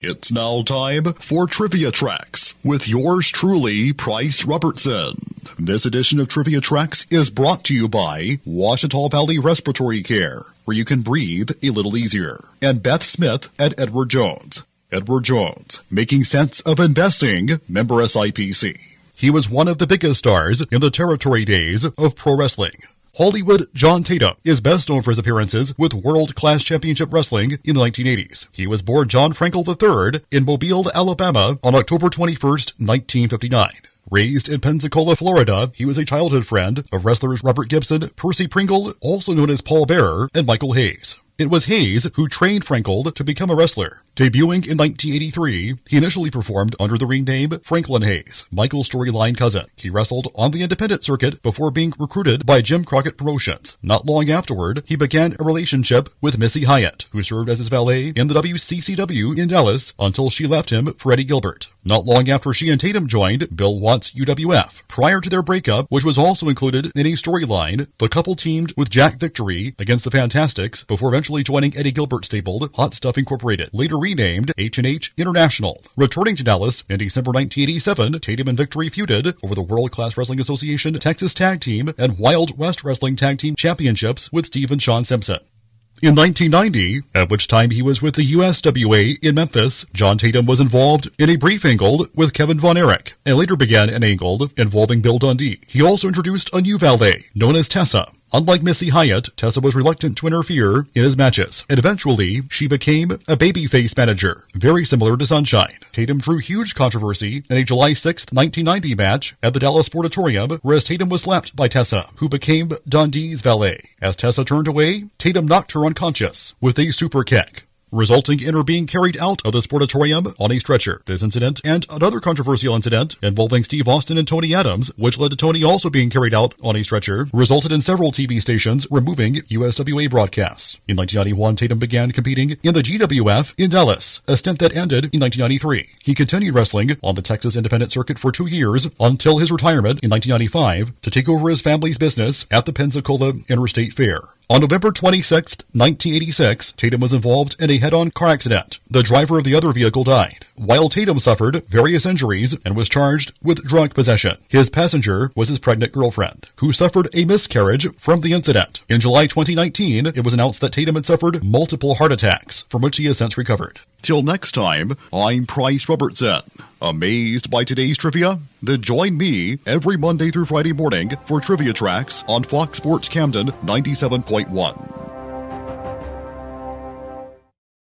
It's now time for Trivia Tracks with yours truly, Price Robertson. This edition of Trivia Tracks is brought to you by Washita Valley Respiratory Care, where you can breathe a little easier, and Beth Smith at Edward Jones. Edward Jones, making sense of investing, member SIPC. He was one of the biggest stars in the territory days of pro wrestling. Hollywood John Tatum is best known for his appearances with World-Class Championship Wrestling in the 1980s. He was born John Frankel III in Mobile, Alabama on October 21st, 1959. Raised in Pensacola, Florida, he was a childhood friend of wrestlers Robert Gibson, Percy Pringle, also known as Paul Bearer, and Michael Hayes. It was Hayes who trained Frankel to become a wrestler. Debuting in 1983, he initially performed under the ring name Franklin Hayes, Michael's storyline cousin. He wrestled on the independent circuit before being recruited by Jim Crockett Promotions. Not long afterward, he began a relationship with Missy Hyatt, who served as his valet in the WCCW in Dallas until she left him for Eddie GIlbert. Not long after she and Tatum joined Bill Watts' UWF. Prior to their breakup, which was also included in a storyline, the couple teamed with Jack Victory against the Fantastics before eventually joining Eddie GIlbert stapled Hot Stuff Incorporated, later renamed H&H International. Returning to Dallas in December 1987, Tatum and Victory feuded over the World-Class Wrestling Association Texas Tag Team and Wild West Wrestling Tag Team Championships with Steve and Sean Simpson. In 1990, at which time he was with the USWA in Memphis, John Tatum was involved in a brief angle with Kevin Von Erich, and later began an angle involving Bill Dundee. He also introduced a new valet, known as Tessa. Unlike Missy Hyatt, Tessa was reluctant to interfere in his matches, and eventually she became a babyface manager, very similar to Sunshine. Tatum drew huge controversy in a July 6, 1990 match at the Dallas Sportatorium, whereas Tatum was slapped by Tessa, who became Dundee's valet. As Tessa turned away, Tatum knocked her unconscious with a super kick, resulting in her being carried out of the Sportatorium on a stretcher. This incident and another controversial incident involving Steve Austin and Tony Adams, which led to Tony also being carried out on a stretcher, resulted in several TV stations removing USWA broadcasts. In 1991, Tatum began competing in the GWF in Dallas, a stint that ended in 1993. He continued wrestling on the Texas independent circuit for 2 years until his retirement in 1995 to take over his family's business at the Pensacola Interstate Fair. On November 26, 1986, Tatum was involved in a head-on car accident. The driver of the other vehicle died, while Tatum suffered various injuries and was charged with drug possession. His passenger was his pregnant girlfriend, who suffered a miscarriage from the incident. In July 2019, it was announced that Tatum had suffered multiple heart attacks, from which he has since recovered. Till next time, I'm Price Robertson. Amazed by today's trivia? Then join me every Monday through Friday morning for Trivia Tracks on Fox Sports Camden 97.1.